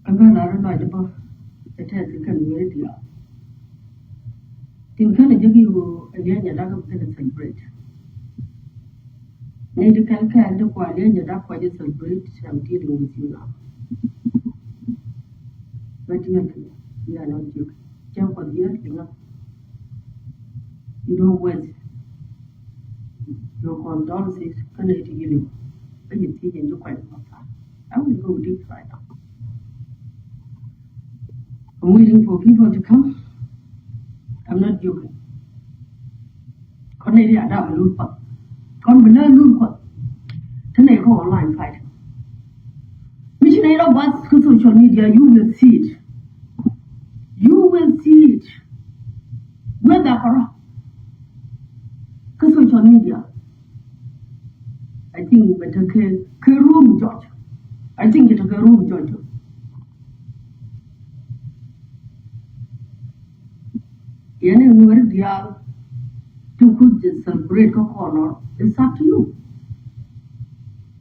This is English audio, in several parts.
I'm going to know about the test you can do it. Tin kana jagi wo alianya daga mtana celebrate. Need to can the alianya daga kwa celebrate. I'm dealing with you now. But you are not joking. Jump on the earth, you don't wait. Your condolences can it you. But you see in the quite far. I will go deep right now. I'm waiting for people to come. I'm not joking. Con này đã đào luôn Phật. Con bên nơi luôn Phật. Thế này có online fight. Which này đâu bắt cái social media, you will see it. You will see it. Where the corrupt. Cái social media. I think better cái room George. I think it's a room George. Anywhere they are to could just celebrate a corner, it's up to you.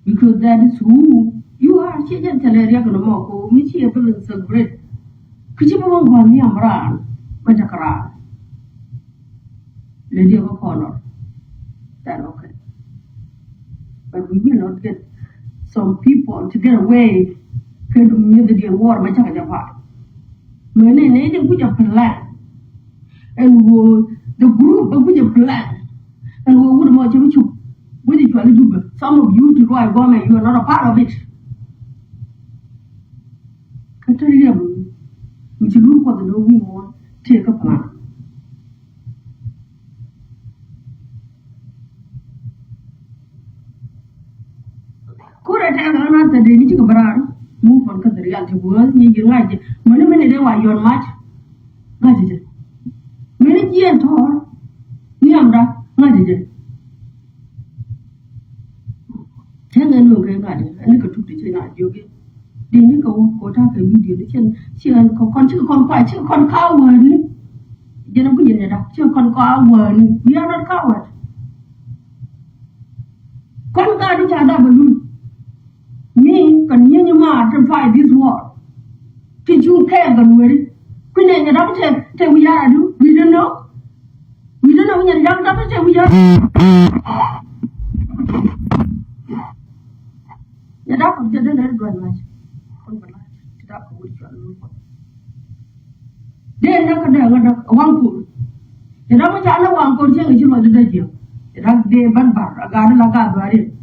Because that is who you are. She didn't tell her you're going to walk, Michi, a celebrate. Could you move on me and run? But a car. Lady of a corner. That okay. But we will not get some people to get away from the war, my child apart. Many native put up a plan. And the group of which plan and we would watch you with it. Some of you to drive government, you are not a part of it. Catarium, which you look for the no we want, take a plan. Could I tell another day, you can move on because the reality was you like it. Many minutes why you're much. Many years or Niamra, not it. Tell and look at it, and look at the China yogi. The Nico, what I can video, the chin, she and con quite, she con coward. You know, we ended up, she con coward. We are not coward. Con guard each other balloon. Me, can you march and fight this war? Did you care the way? When they get up to we are, we don't know. We don't know when you're young, up to we are. The doctor didn't let it go much. The doctor would try to look for. Then one food. The doctor had one coach and you was the day. The doctor day banbar, a garden like a garden.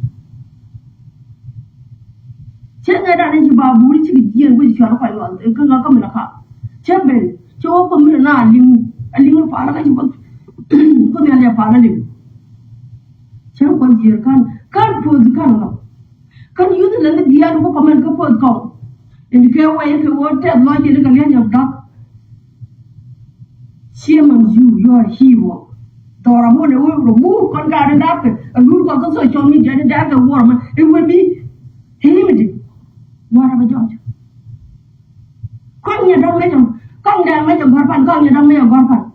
Check that into Babu, which is with your fire, you cannot come in a car. Chamber, so open me now, a little father, you put me a father. Chamber, you can't put the candle. Can you let the other woman go for the call? And you can't wait to what that logic again of dog. Shame you are a hero. Dora won't remove conguarded after a group of the social media and after warm. It will be limited. What of a judge? Con nhà đông mấy chồng, con nhà mấy chồng con nhà đông mấy chồng con.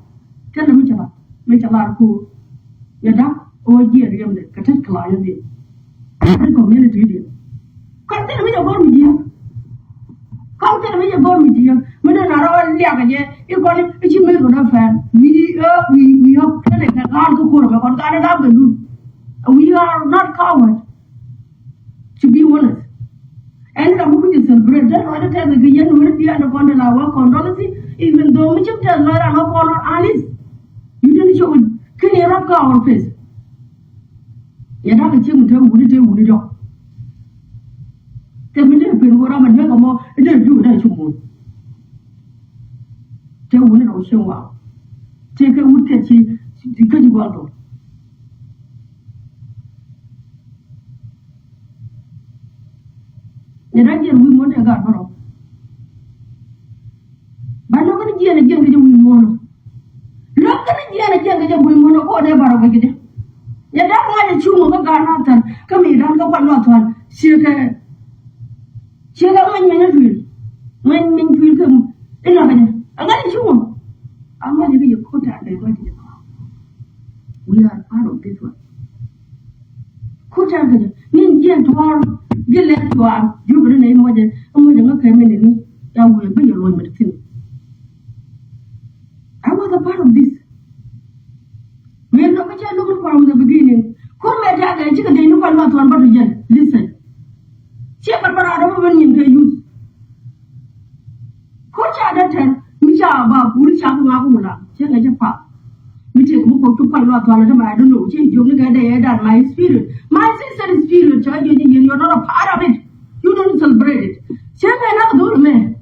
Thế là mấy chồng là cô nhà đó ôi gì riêng đấy, cái chất lại như vậy, cái community đấy. Con thế là mấy chồng con mình gì? Con thế là mấy chồng con mình gì? Mình nói là liệt cái gì? Cái con cái chim mình của nó fan, we have thế này cái con của cô là con cái đó được luôn. We are not coward, to be honest. And I'm going to celebrate that. I tell the Guyan who the other one our condolence, even though we just tell her I'm not call her Alice. You didn't show it. Can you rock our face? You're not a chim to would it would it go? Tell me if you were on a more, it didn't do that. Tell one or show up. Take a wood catch it because you want to. You're not getting we want to got her. But I'm going to get again with you more. Look at it again with you more or never with it. You're not like a chum of a garden. Come here, don't go one. She got my minute. When you come in a minute, I got a chum. I'm going to be a quota. We are part of this one. Quota, Ninja and Tor. You let you are, you bring a name with it, and with the family. I will be your medicine. I was a part of this. We are not looking from the beginning. Come at that and chicken, they know what one but again. Listen. Check what I don't want you to use. Coach at that time, which are about Burisha Mabula, check at your pop. We take Muko to Palma, I don't know, change you look at the head and my spirit. My sister's spirit, you're not a part of it. You don't celebrate it. Check another man.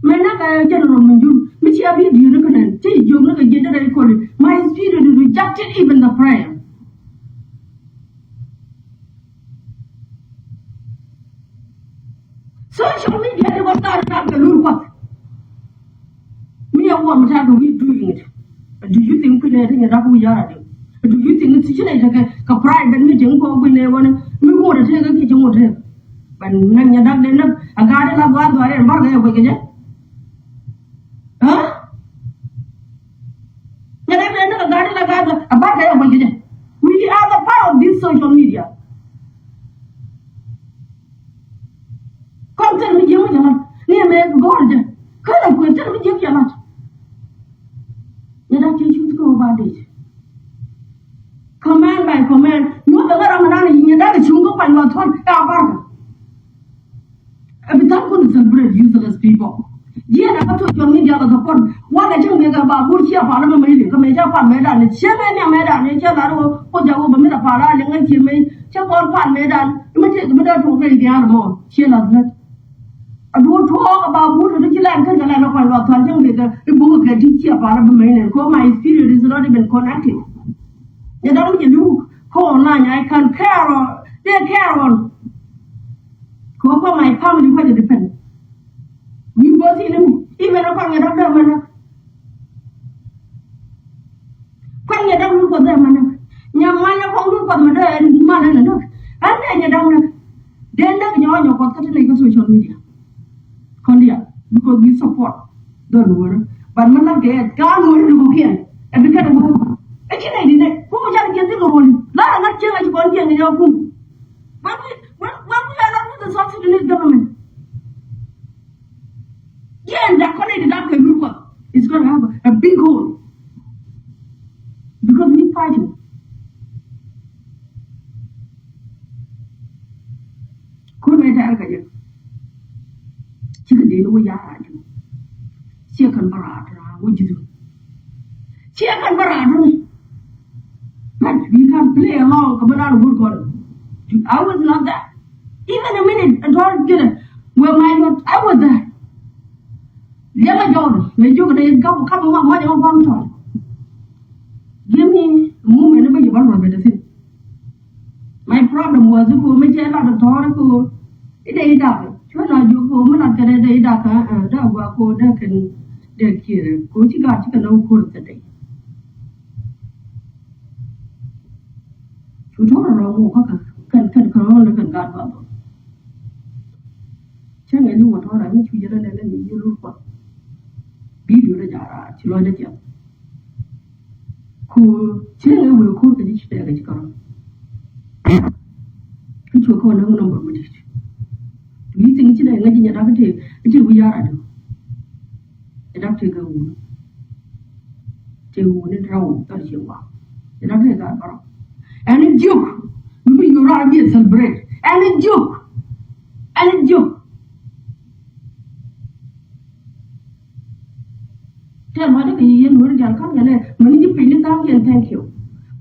Menaka General Manju, which I be unicorn, take you look at general calling. My spirit rejected even the prayer. Social media was not the rule what? Me a woman time we doing it. Do you think we are doing it? We are doing? Do you think it's like a private meeting for when they want to go to take a kitchen water? But when you're not enough, a garden of one or a bargain away. Huh? You're not a garden of a bargain away. We are the power of this social media. Come tell me, you near me, gorgeous. Come on, tell me, you cannot. You're not teaching to go about it. Command by command, you the Raman in your dad, you go and not one bargain. Every time we celebrate useless people. Yeah, I told you media of the phone. One I tell me about Burcia Parliament, Major Palmedan, Chemania Medan, and Chalaro, put the woman with a para, and she made Chapel Palmedan, you may take the middle to raise the animal. She loves it. I don't talk about wood and the land and the land of my lot, telling me the book at teacher Parliament and call my spirit is not even connected. You don't do call online, I can care on, they care on. Go for my family, what it depends. You both in him, even upon your doctor, man. When you don't look for them, man. Young man, you won't look for mother and mother and look. And then you don't. Then you're on your pocket like a social media. Condia, because we support. Don't worry. But man, I get God will go here. And because of who? I can't who just get the one. Not not change one thing in your room. But we are not with the South Sudanese government. Yeah, and that connected up a group is going to have a big hole. Because we fighting. Could be that chicken did we are. Chicken barata, what you do? Chicken barata. But we can't play along, come around wood corner. I was not there. Even a minute, and don't get it. Well, I was there. Never Jordan, may you come on money on one time. Give me a moment about your one. My problem was if we make a lot of talk, it ain't that. You're not you go, not get a day darker, and that work or that can get here. Go to God, you can know court today. You told her, oh, can corona can God bubble. Chang and you what I make you and then you look what. Video the Jara, Chiloda Jam. Cool, Chile will cook the dish there at Coron. Which will call no number with it. Do you think Chile letting it up until we are at them? The doctor go on. Till we didn't roll, that is your one. The doctor got wrong. And a joke, you are being celebrated. And a joke, and a joke. Tell what if you know the come and when you pay it down and thank you.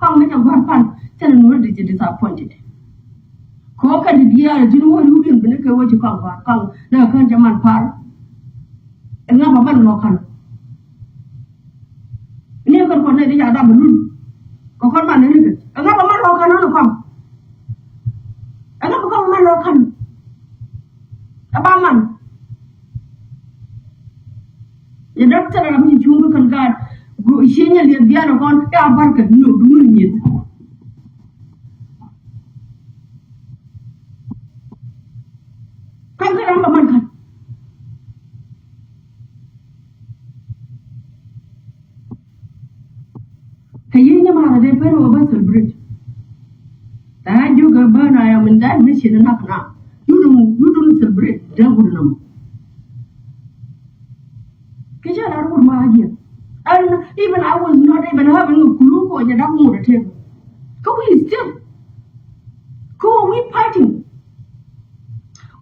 Come make a bad fun, tell him what did you disappointed. Cock and the dear, do you know what you can make what you come, the country man par. And now a man local. Never connect the other balloon. Cock man, another man local come. Another man local. A barman. The doctor of the Jungle God, go senior the other one, a barker, no, doing it. Come around the man. Can you know they pay over the bridge? That you go burn, I am in that mission enough now. You don't celebrate, devil. imagine. And even I was not even having a clue what you don't want to tell. Go we still. Go we fighting.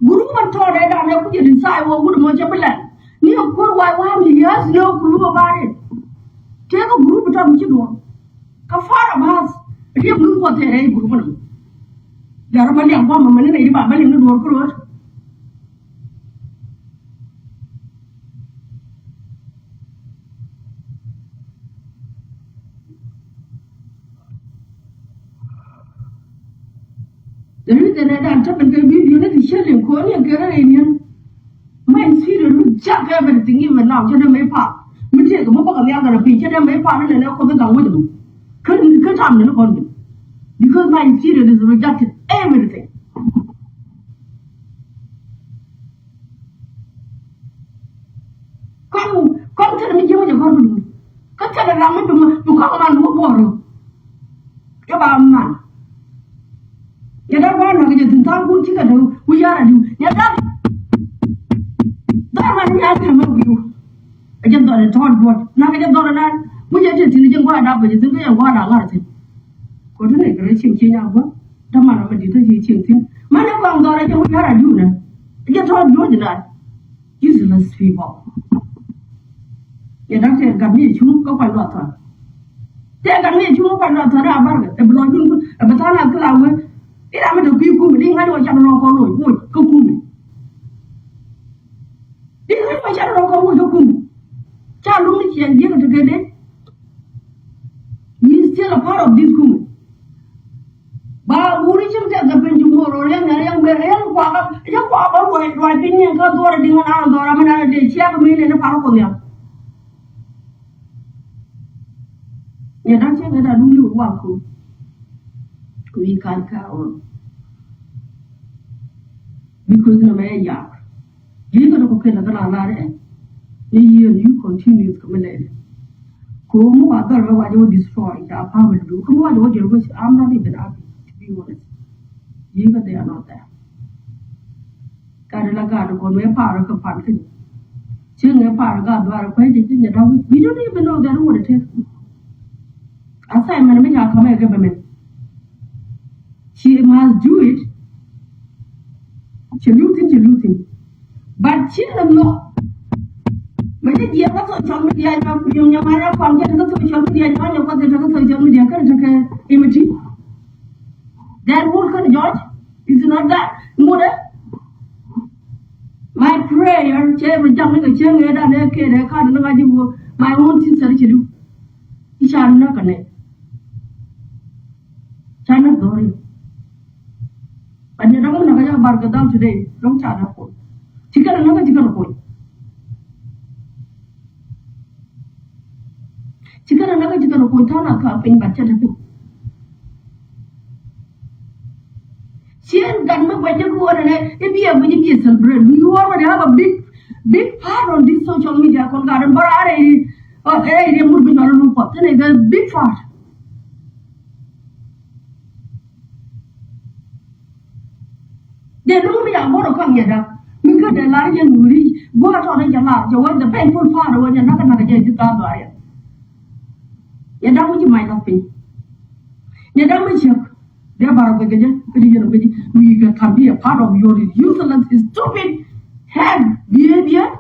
Guru man told that I never could decide what would much of a land. Near poor white he has no clue about it. Take a group of them children. Kafara Bas, if you look what they're able to. There are many of them, many about many in the world. The reason that I'm talking to you, the children, Korea, Caribbean, my spirit jack everything, even now, to the may part. We take a book on the other page, and I may part and I could go with them. Couldn't cut on the body. Because my spirit is rejected everything. Come to me, you want to come to the Raman to come on who borrow. About man. You don't want to get in town, we are you. You don't. That one has to move you. I just got a thought, what? Now I just got that. We are just in the one up with the water a lot. Go to the great changing out. The man of the changing. Man of our daughter, we are you now. I just told you that. Useless people. You don't say, got me a chum, go by water. Take a me a chum by water, a blonde, a batana cloud. It happened to people who didn't have a general call, wood, cocoon. Didn't have a general call, wood, cocoon. Child only can give it together. He's still a part of this woman. But who is himself the pen tomorrow? Young Papa, driving and got already an hour, or a minute, she had a million pound on them. You're not saying that I do you walk. We can't count. Because no matter ya. You got to cook in a granary. You continue to come. Come other what you destroy. Come what you wish. I'm not even happy, to be honest. You got they are not there. Carolagado con me park of parking. Ching a paragraph are acquainted in the dog. We don't even know that what it is. As I manage our command government. She must do it. She losing. But she doesn't know. But if you have social media, you have social media, you have social media, image. That work, George, is not that. Mother, my prayer, jumping a chair, and I can't know my own sister to do. He shall not connect. China Dory. And you don't know about the down today, don't charge a point. Chicken another chicken point. Chicken another chicken point, turn a cupping, but chatting. She ain't got me when you go and if you have when you celebrate, you already have a big part on this social media called Garden, but I would be not a room for a big part. They don't be a more come yet. Because the lion will reach, go out on your lap, you want the painful part when you're not going to get it out of it. You know what you might have been. You know what you thereby we can be a part of your useless, stupid head behavior.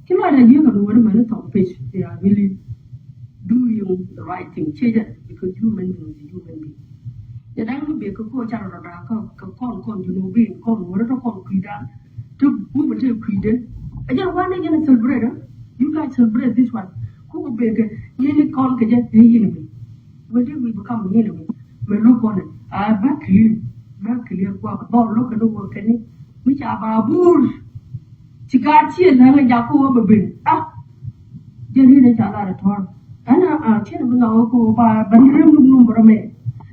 You can do a top page. They are really doing the right thing. Change it because human being is a human being. The diamond be a coach out of the con, you know, being con, what a con credan. To women to credan. I just want to celebrate. You guys celebrate this one. Who will be a nearly con can just the enemy. When did we become the enemy? We look on it. I back clear, don't look at the work any. Which are baboons. Chicachi and Jaco over bin. Ah, Jenny the Chala at all. And I can't know by Bandram number.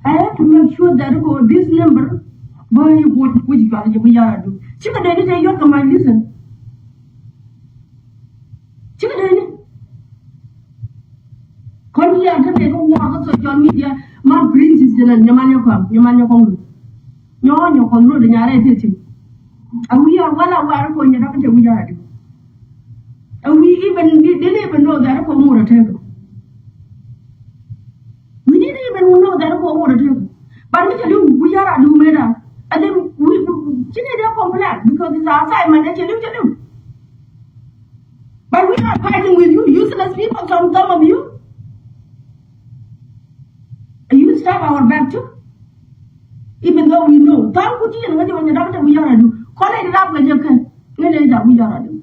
I have to make sure that this number, boy, which value we are do. Chicken, you can mind listen. Chicken, we are taking a walk on social media. My prince is the Yamanya Kong. Nyo Kong, the Yare teaching. And we are well aware when you're not we are. And we didn't even know that for more table. We didn't even know that for more table. But we tell you, we are a new meta. And then we didn't complain because it's our time and let you do. But we are fighting with you, useless people, some of you. And you stab our back too. Even though we know, don't put in when you're not we are do. Call it up when you can. When it is that we are do.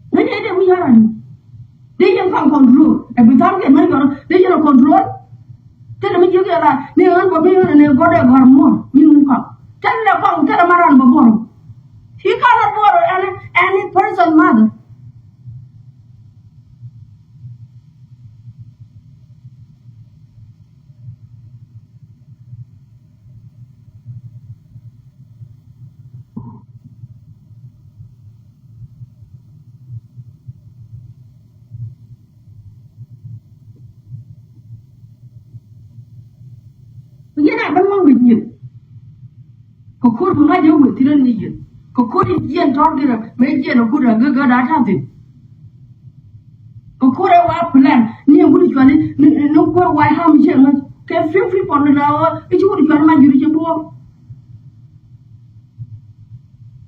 When it is we are do. They can control. Every time they make they can control. Tell me you get that. They are for being and they got a more. You come. Tell the Maran Baboro. He cannot borrow any person, mother. You're not along with you. Could not do with Tyranny. Could Ian target make a good at something. Could I plan near which one? No, why how much can feel free for an hour? It would be my judicial war.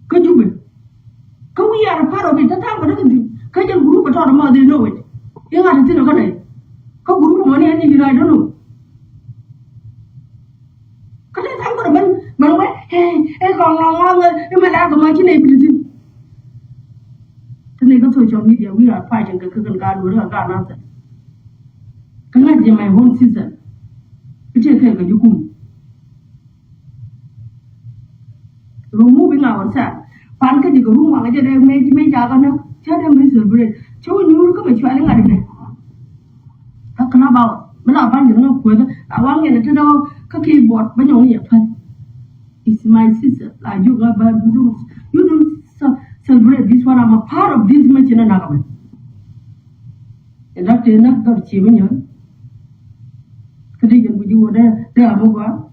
Could you be? Can we are a part of it? The time for anything. Can you group at all more they know it? You got to think of it. Come group money and I don't know. But hey, còn long nhưng mà đã có mấy cái này bị gì? Thế nên các social media we are fighting cái gan đối là gan nào thế? Cái này thì my whole season. Cái chuyện này cái dụng. Removing ourselves. Pan cái gì cái room mà cái này mấy giá cái nào? Chắc là mấy celebrate. Chú nhú cái mấy chuyện này này. Các cái nào bảo, mấy nào pan những nó quên đó. Awang cái này thế đâu? Các keyboard mấy nhông gì phân. It's my sister. Like you don't celebrate this one. I'm a part of this much in another. And that's enough to achieve you. Because you were there, Moga.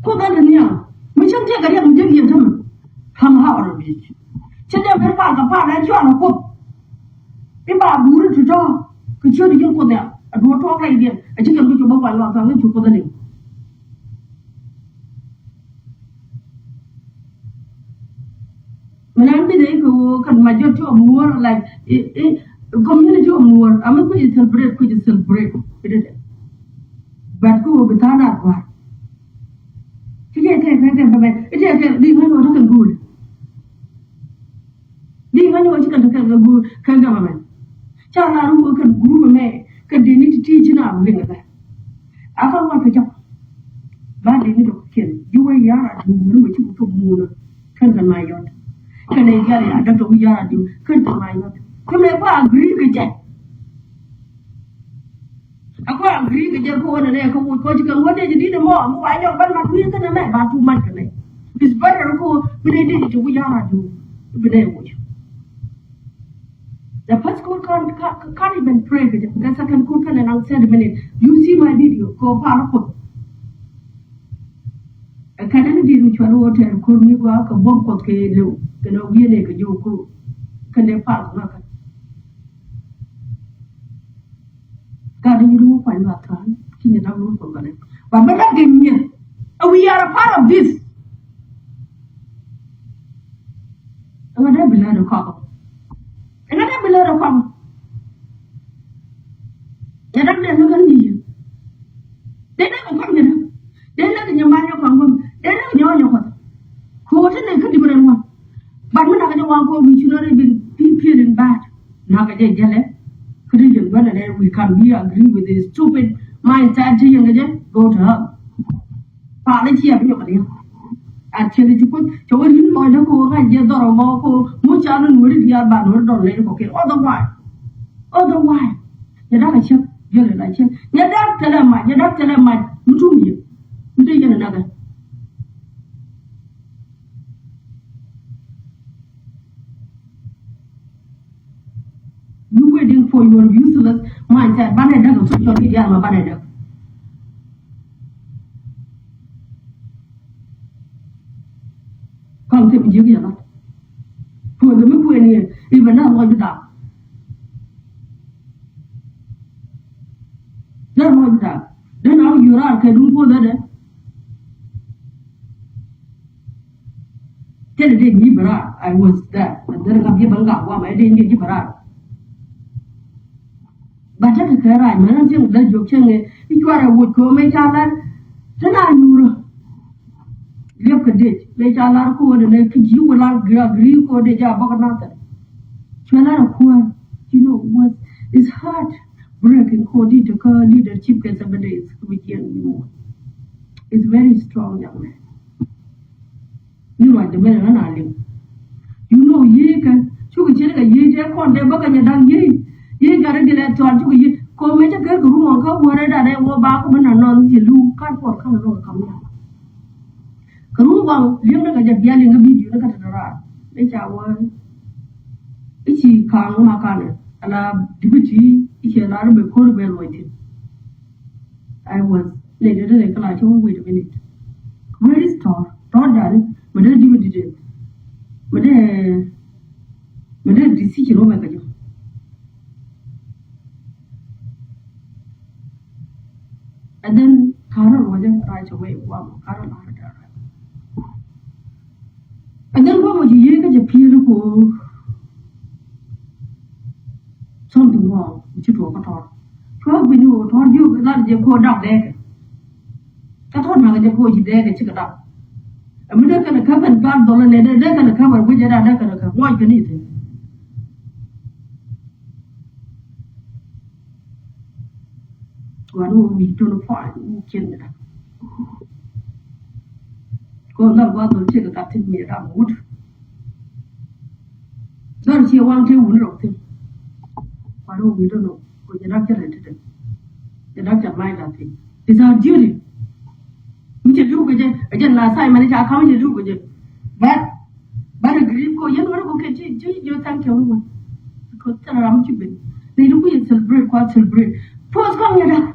Who got in here? We shall take a young gentleman. Come out of it. Tell them about the part that you are a cook. If I were to draw, could you go there? I do talk like this. I just can't go to Baba and I'll you for the name. When I'm the who can majority of more like a community of more, I'm not going to celebrate. But who will be turned out one? It is being one good. Being one can government. China who can group me. Because they need to teach you now, that. I don't want to jump. But they need to kill. You were yard, you know, you took moon. Can't my yacht. Can I get it? I don't know yard you. Can't my yacht. Come here, I agree with Jack. I can't agree with your phone and I come with Portugal. What did you do more? I don't want my wheels and a man about 2 months. It's better to go when they did it to yard you. But they would. The first call can't even pray with it. The second call can announce in a minute. You see my video, go powerful. A cannon did which one water and call me work a bomb of Kalo, the Novian Yoko. Can they pass nothing? God, you know, find that time. King it out for money. But again, we are a part of this. I'm going to be let a couple. And I never let her come. And I'm never going to need you. They never come here. They let your man come. They never know your what. Who was in a good one? But when I don't want to go, we should not have been feeling bad. Now I get yellow. Couldn't whether we can be agree with this stupid mindset to young again? Go to her. Partly here, everybody. Actually, to put to what you know, the cool idea or more, much other would be about or later. Okay, otherwise, you're not a chip, you're like chip. You're not telling my, you do me. You do another. for your useless mindset. Banana go social media ma banana. Come to me, you know. For the Mukwini, even now, what you da. Then what da. Then how you are, can you go there? Tell the day, I was there. And then I give a gap while I didn't give her. But I don't care, I'm not saying that you're saying if you are a wood go make other, then I knew. Look at it, make a lot of code and you will not agree for the job of another. So a lot of code, you know what is hard breaking code to call leadership gets 7 days with you. It's very strong, young man. You know, the men are not. You know, ye can, you can check a ye, on the book and you're done ye. Ye got a delay to you. Come make a good room on come where I walk back when I know you can't walk on the road. Come here. Karuba, you look at the yelling a video, look at the rat. It's our Ichi Kang Makana, and a deputy, it's a lot of a cold bell waiting. I was later than a like, oh, wait a minute. Where is Thor? Thor, darling, but then you did it. But then decision over you. And then Carol wasn't right away. Wow, Carol had it. And then what would you get a peer who something wrong, which you talk at all? Probably you told you that you go down there. I thought I would go there and check it out. I'm not going to come and God dollar, they're going to come and widget, I'm not going to come. Why can you? We don't find who killed it. Go not go to check that in me at wood. Don't you want to win of him? Why do we don't know? You're not getting the doctor mind that thing. It's our duty. We can do with it. Again, last time I come to do with it. But a grief go, you know, okay, you thank you. Because I'm keeping. They do celebrate, quite celebrate. Post come here.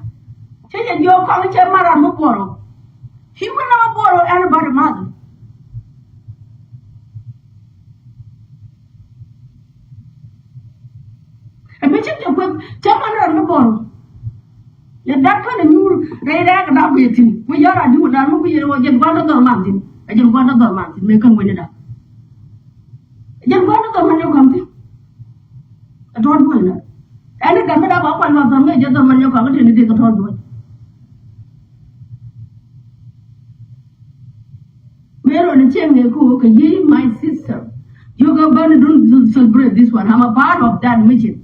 Take your college and Mara no borrow. He will not borrow anybody mother. And we check your quick, Jamana no borrow. Let that kind of new red egg up with him. We are doing that, we get one of the mountain. I just want another mountain, make them win it up. I just want another man you come to. I don't win it. And it comes up one of them, just the man you come to, and take a third one. My sister, you go burn don't celebrate this one. I'm a part of that mission.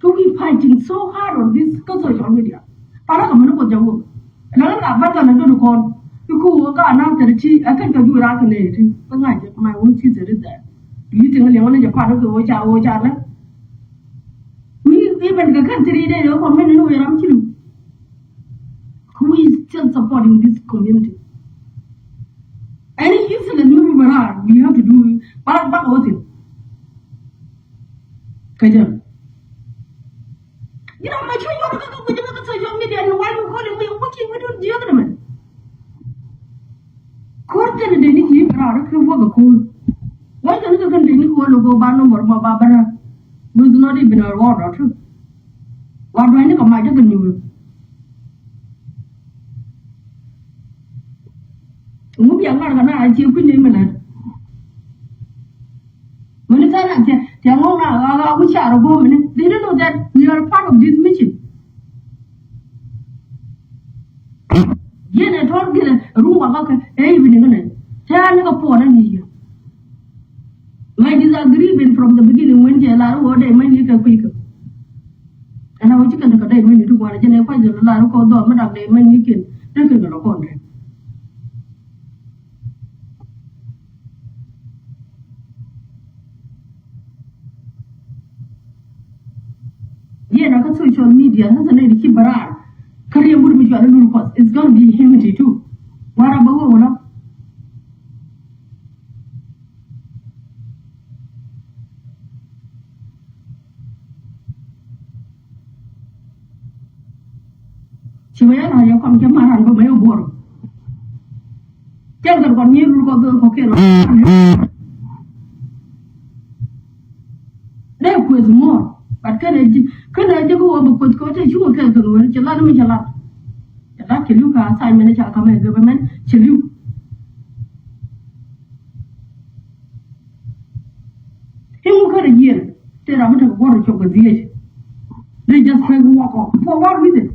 To be fighting so hard on this social media. Paragamano, and I got better than to call. You go another chi, I can't do it. But my own sister is there. You think only a part of the watch our channel? We even the country day for many know where I'm to. Who is still supporting this community? Any useless movie we have to do back with it. Kajan. You know, my children are going to go to social media and why you calling me working with the other man? Court and the Niki are a work of cool. Why can't you continue to go by no more Barbara? Was not even a word or two. Why do I never might have been you? Movie I'm not going to give you a minute. When it's an answer, Tiamona, which are a woman, they don't know that we are part of this mission. Yet I told you a room about a evening. Tell a poor and here. My disagreement from the beginning when you allow what I mean you can quick. And I was you can take a day when you do one, and I find the Lara called Madame de Manikin, take a contract. Yeah, I got social media has a lady keep around. Career would be your little cost. It's going to be humidity too. What about one? me na yo kam ke maran ko me bor kel kon ni lu ko ke they was more but kana go ko te chu ke ko wer chala mi chala ke lu ka assignment cha ka me government chelu himu ka year te ra mata ko cho ko die they just try to walk off for what reason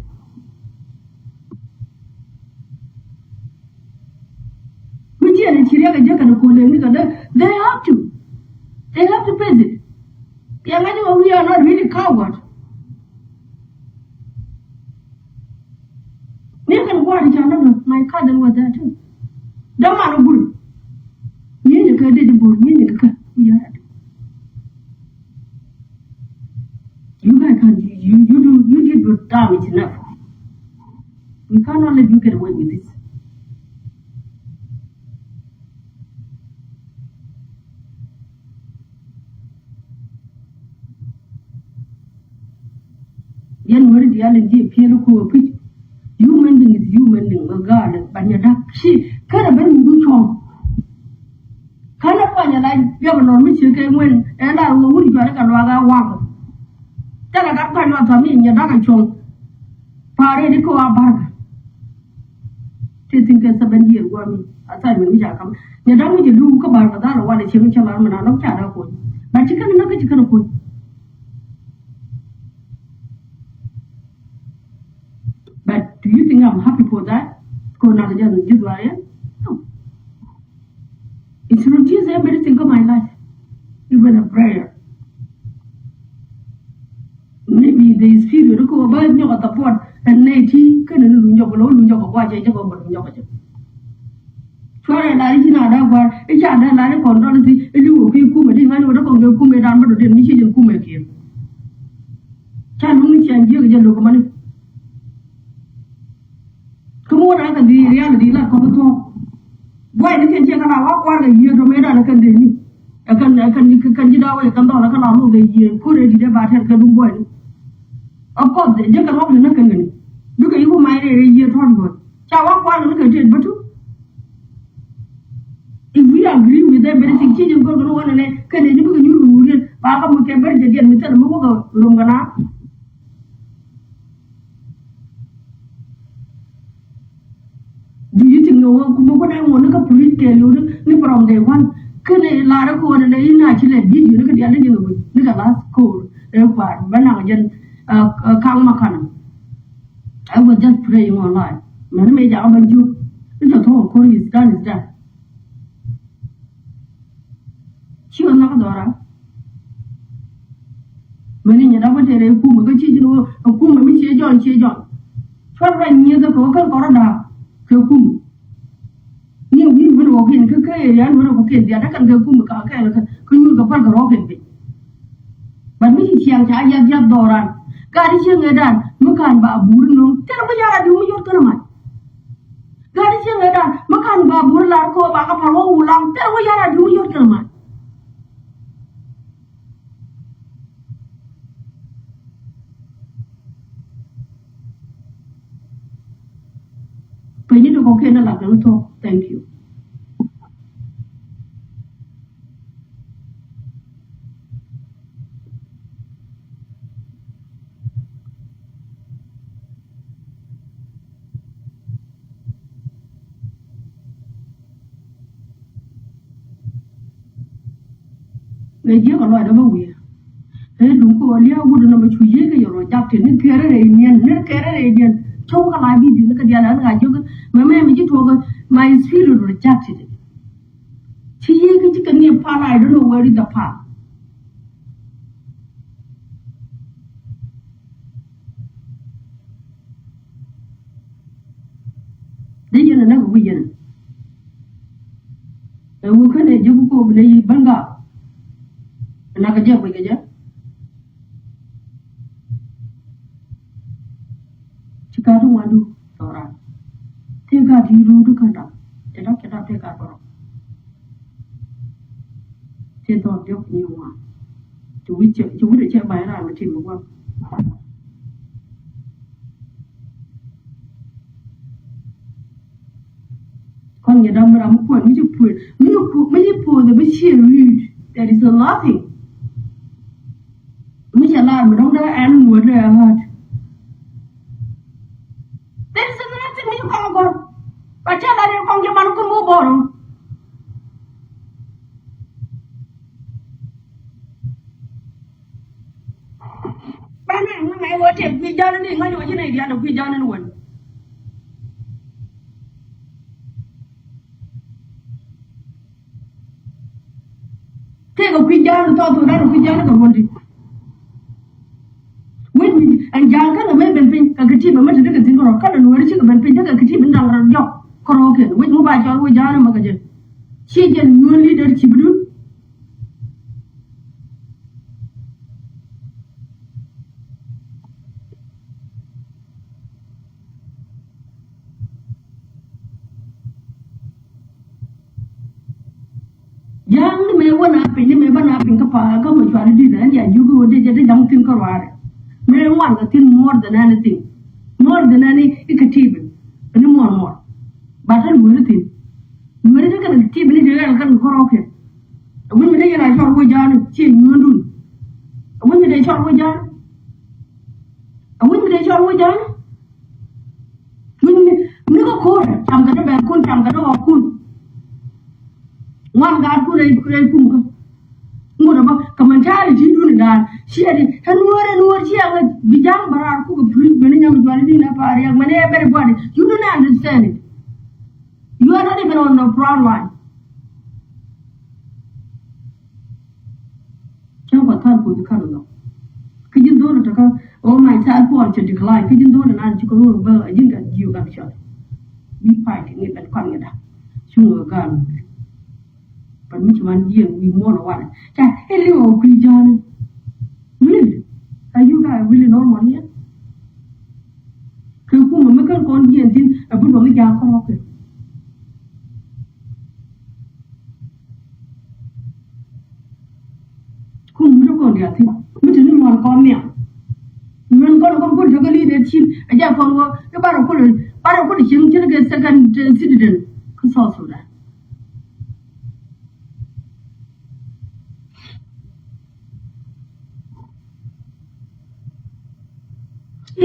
which is chiriya ka je ka ko le ni ka they have to face it we are not really coward. My cousin was there too. Don't man good. You need to get the board, you need to cut. You guys can't you did your damage enough. We cannot let you get away with this. Yan word the allergy appear ko pitch. Human being is human being regardless, but you're not she kind of been do chong. Kind of when you like you have a normal chicken when and I will would you like a raga walk. Tell a got kind of me in your dog chong. Party to go up bark. Think as 7 years were me. Assignment which I come. You don't need to do about that or what a chimney chairman and I don't chat up. But you can look at you can put. But do you think I'm happy for that? No. It's reduced everything of my life. Even a prayer. Maybe the spirit of go about you at the port and Nati can watch a job of your Try and I did not have one, a child and I control the Kume, I would have gone to Kume down to the Michigan Kume came. Change and you get look money. Come on, I can be reality like Koto. Why you can check out what a year to make a continue? I can get away, come down, I can all the year, put it in about her can boy. Of course, they take a lot of nothing. Look at you, my year to Chawa, one look at it, but if we agree with them, everything changes go to one and then can you read Papa Mukeber again with the Mugo Lungana? Do you think no one want to police tell you from day one? Can a lot of code and in actually did you look at the other look at last code, required, Banagan, Kangmakan. I was just praying online. Man made out of you. It's a whole code is done. She was not Dora. When you never tell a Kuma, a Kuma, Miss John. 12 years ago, Corona. Kum. You will walk in Kaka, and will walk in the other can go Kumaka, can you go for the rocket? But Mrs. Yang Chaya Dora, God is young and Mukan Babu, tell me I do your tournament. God is young and Mukan Babu, Larko, Bakaparo, Lang, tell me I do your tournament. We need to go in a little. Thank you. They give a lot of away. They don't go earlier, wouldn't know which we are adapted in Caribbean. Talk alive, you look at the other guy. My mammy told my spirit rejected it. She can near part, I don't know where is the part. Then you never win. And we couldn't do go with the banga. And I could jump with you. Chicago Wadu, Dora. Take out you to conduct. The doctor take out. Take on your new one. To which you would check by around the team of work. Con nhà đâm ra một quần mấy chục phù thì mới chia rude. There is nothing. Mấy chả làm mà đông ra ăn muộn rồi hả? There is nothing mấy chục con. Và chắc là con cho bạn con mua bò rồi. Bạn này mày vô chết vì cho nên đi ngay chỗ này đi ăn được vì cho nên luôn. Thế có vì cho nên to ra được vì cho nên còn đi. When anh giang cái là mấy bên pin cái chi mà mấy đứa cái tiếng rồi cái là nuôi chứ cái bên pin cái chi mình đang làm job còn ok when mua bài cho nuôi giang mà cái gì chi chân nuôi leader chi bự giang ni mấy quan à pin mấy bạn à pin cái pa cái mà cho đi đấy ya you go đi jadi jang tin korwar mấy one cái tin more than anything more than any ikatibin any more batal nuôi tin nuôi cái ti bini de kan ko roke won mi de yana cho wo jan chi nuôi dun won mi de cho wo jan won mi de cho wo jan mi ko ko cham ka ba kun cham ka do kun wan ga ku re kun ko ngo da ba kaman tare ji dun da shi ade han nuôi chi anga bijang barar ku ko puri bini nyam jwali ni na pare yak mane everybody you don't understand it. You are not even on the front line. Chẳng có thân của tôi khăn đâu. Cái dân tôi là chắc oh my child poor to decline. Cái dân tôi là anh chỉ có luôn bơ nhưng cả nhiều gần chọn. Đi phải thì người bạn quan người ta. Chung ở gần. Và mình chỉ muốn riêng vì mua nó quan. Chà, cái liệu quý gia này. Really? Are you guys really normal here? Cái khu mà mấy con riêng thì ở bên đó mới gia không ok. Con dia thi mình chỉ muốn con mẹ mình con có cái leadership ở nhà con cái bắt đầu có được chứng cái second citizen cái sao rồi đấy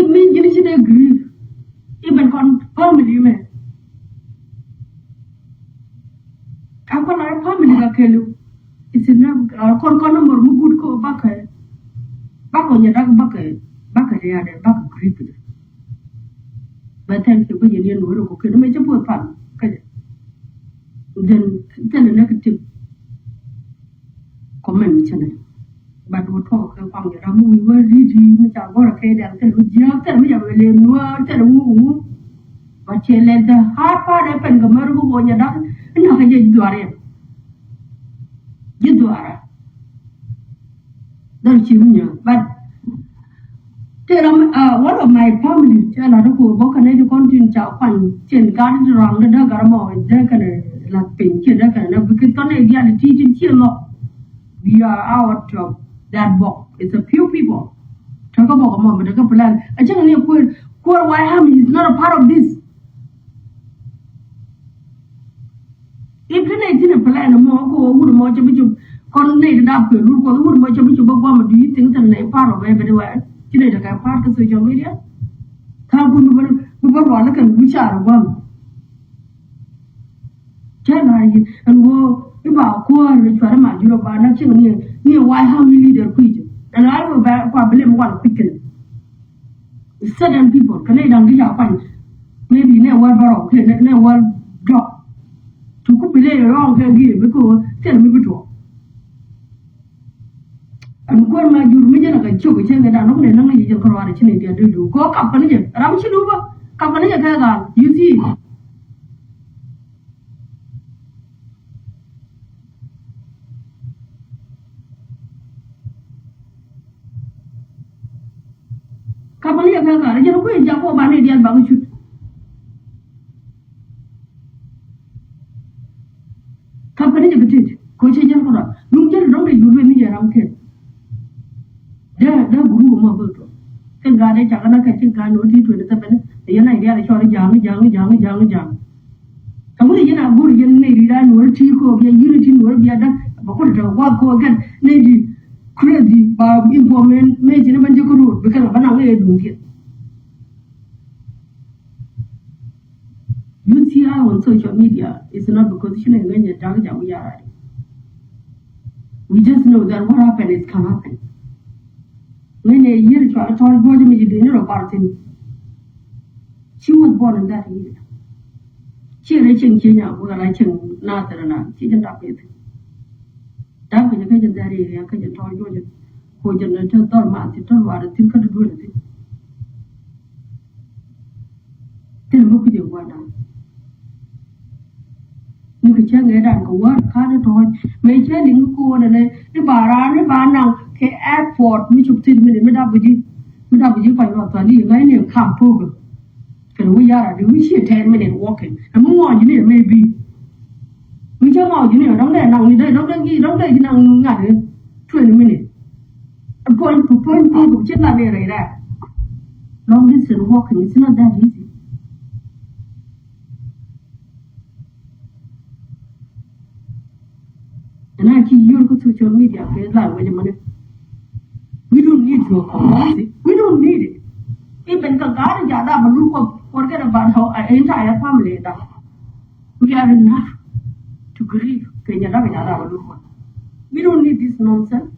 mình chỉ là agree even con family mà các con là family là kêu isina kon number mu good ko bako nya dag baka ya de baka grip de ba tan ke ba yen no ko ke me chapo fan ka then then negative comment chane ba do to ke kwang ya mu we ri me cha go ra ke de ke lu ja ke me ya le nu te mu ba che le da ha pa de pen ga mer go nya dag na ka je duare Jidwara. Don't you know? But one of my family, tell her who walk an education chow pan, chin garden around the Dagaramo, Decker, like pink, Decker, because on a teaching chill. We are out of that book. It's a few people. Talk about a moment, a couple of I tell you, poor Wyham is not a part of this. If you didn't plan a more go would more to be connected up with look on wood much of which do you think that a part of everywhere? You know, the part of social media? How would we look at which are one? Tell I and go about poor rich Parama, you are not near why how you lead a creature. And I will blame one quickly. Certain people, Canadian, maybe never borrow, never drop. To play around here because tell me to. And when my Jurmian can choke each other down, only none of you can run a chin do. Go company, Ramshiluba, company, you see. Company, you know, we jump over an Indian bang. Company of it, Coach Janko, you get wrong, you will be around here. There, Guru Mabuto. Can Gade Chakana catching Kano 27, the idea is short young. Come with of your unity will be done. But what the work go again, lady crazy, informant, major, and you could because of an doing it. You see how on social media it's not because you know when you're dark, we are. We just know that what happened is can happen. When a year to a told body made dinner of party. She was born in that year. She reaching Kenya, where I can not and she didn't up with. That was a kind of that area, I can tell you. Who generated Dormat, it told what I think I do it. Tell me what you want. You can check it out, go work, hard to watch. Major Lingo and the bar now, airport, which you tell me, without you by what I need, I knew come program. We are, we see 10-minute walking. And more engineer maybe. We don't know, you know, don't let now, don't let 20 minutes. I'm going to point people, just like that. Long distance walking, it's not that easy. And I keep you go social media, like with the money. We don't need your community. We don't need it. Even the garden, forget about how our entire family died. We are enough to grieve. We don't need this nonsense.